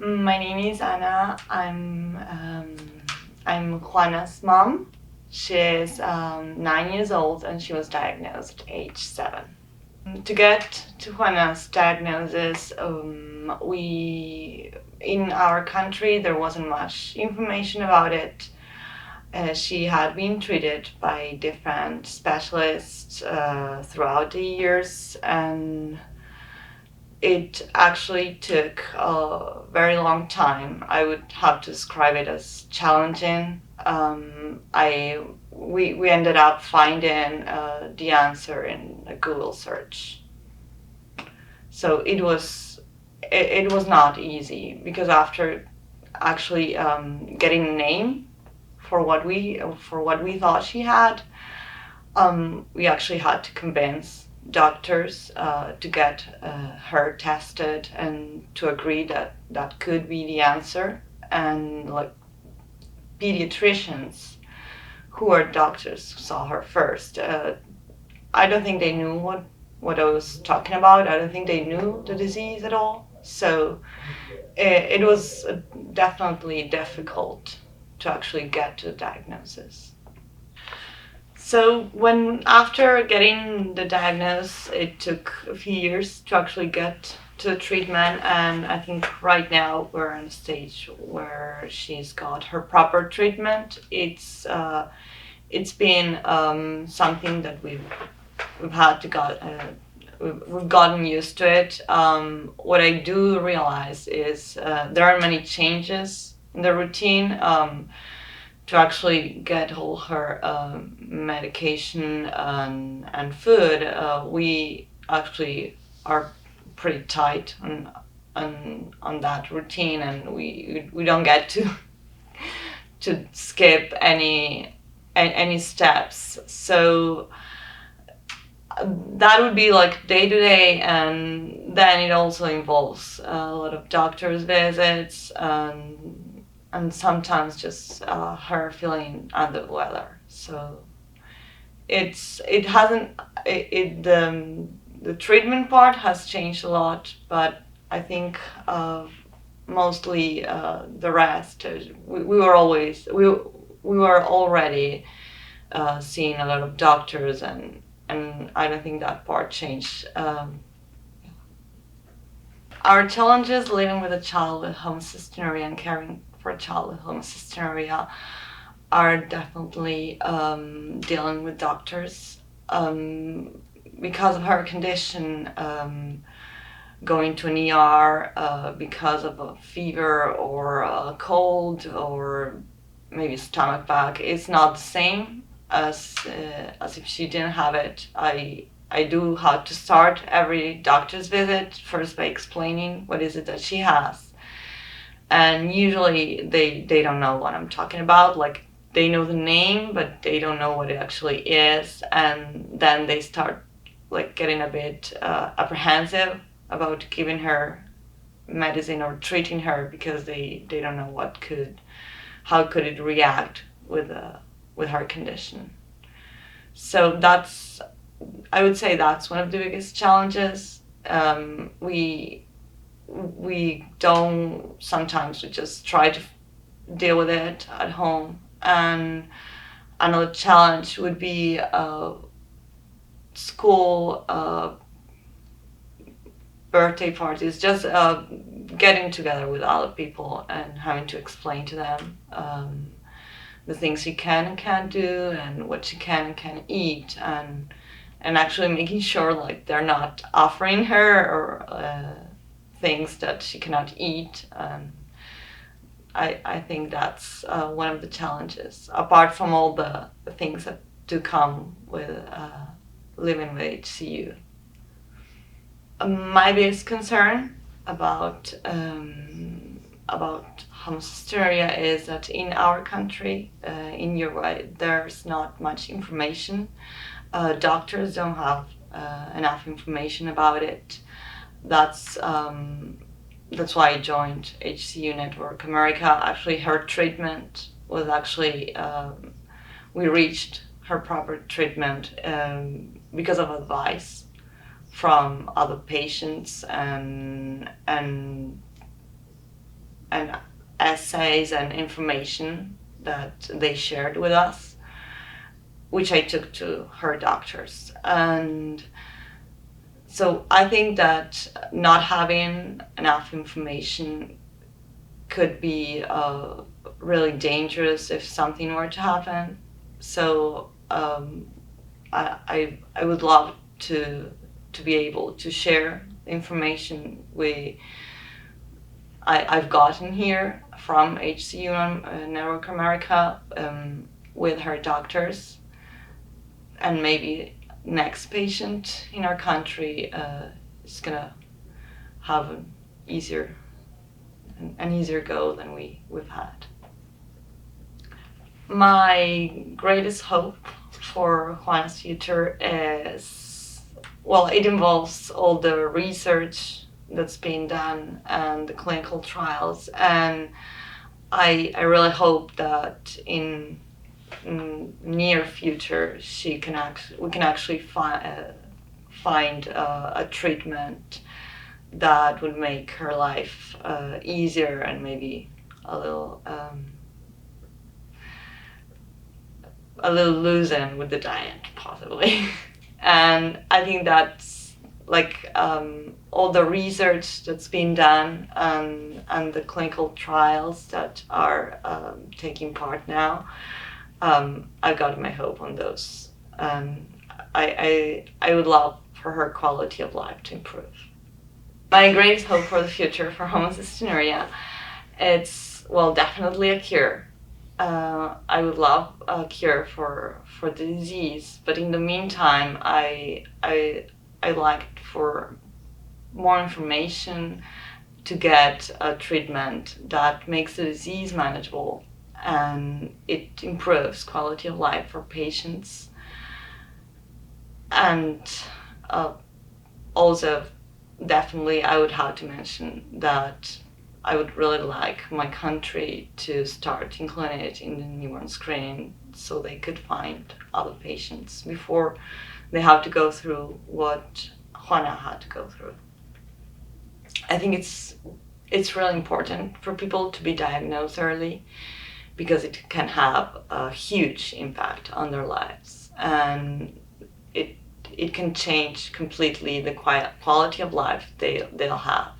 My name is Anna. I'm Juana's mom. She's 9 years old and she was diagnosed at age 7. To get to Juana's diagnosis, we in our country there wasn't much information about it. She had been treated by different specialists throughout the years, and it actually took a very long time. I would have to describe it as challenging. We ended up finding the answer in a Google search. So it was not easy, because after actually getting a name for what we thought she had, we actually had to convince doctors to get her tested and to agree that that could be the answer. And like pediatricians, who are doctors who saw her first, I don't think they knew what I was talking about. I don't think they knew the disease at all. So it was definitely difficult to actually get to the diagnosis. So after getting the diagnosis, it took a few years to actually get to treatment, and I think right now we're in a stage where she's got her proper treatment. It's been something that we've had to we've gotten used to it. What I do realize is there are many changes in the routine. To actually get all her medication and food, we actually are pretty tight on that routine, and we don't get to skip any steps. So that would be like day to day, and then it also involves a lot of doctor's visits and sometimes just her feeling under the weather. So it hasn't the treatment part has changed a lot, but I think mostly the rest. We were already seeing a lot of doctors, and I don't think that part changed. Our challenges living with a child with homocystinuria and caring for a child with homocystinuria are definitely dealing with doctors. Because of her condition, going to an ER because of a fever or a cold or maybe a stomach bug is not the same as if she didn't have it. I do have to start every doctor's visit first by explaining what is it that she has. And usually they don't know what I'm talking about. Like, they know the name, but they don't know what it actually is. And then they start like getting a bit apprehensive about giving her medicine or treating her, because they don't know how could it react with her condition. So I would say that's one of the biggest challenges. We don't, sometimes we just try to deal with it at home. And another challenge would be school birthday parties, just getting together with other people and having to explain to them the things she can and can't do, and what she can and can't eat, and actually making sure like they're not offering her or things that she cannot eat. I think that's one of the challenges, apart from all the things that do come with living with HCU. My biggest concern about homocystinuria is that in our country, in Uruguay, there's not much information. Doctors don't have enough information about it. That's why I joined HCU Network America. Actually, her treatment was actually we reached her proper treatment because of advice from other patients and and essays and information that they shared with us, which I took to her doctors. And so I think that not having enough information could be really dangerous if something were to happen. So I would love to be able to share information I've gotten here from HCU Network America with her doctors, and maybe next patient in our country is gonna have an easier go than we've had. My greatest hope for Juana's future is, well, it involves all the research that's being done and the clinical trials, and I really hope that in near future we can actually find a treatment that would make her life easier and maybe a little loosen with the diet, possibly. And I think that's like all the research that's been done and the clinical trials that are taking part now. I've got my hope on those. I would love for her quality of life to improve. My greatest hope for the future for homocystinuria, it's, well, definitely a cure. I would love a cure for the disease, but in the meantime, I like for more information to get a treatment that makes the disease manageable, and it improves quality of life for patients. And also, definitely, I would have to mention that I would really like my country to start including it in the newborn screening so they could find other patients before they have to go through what Juana had to go through. I think it's really important for people to be diagnosed early because it can have a huge impact on their lives, and it can change completely the quality of life they'll have.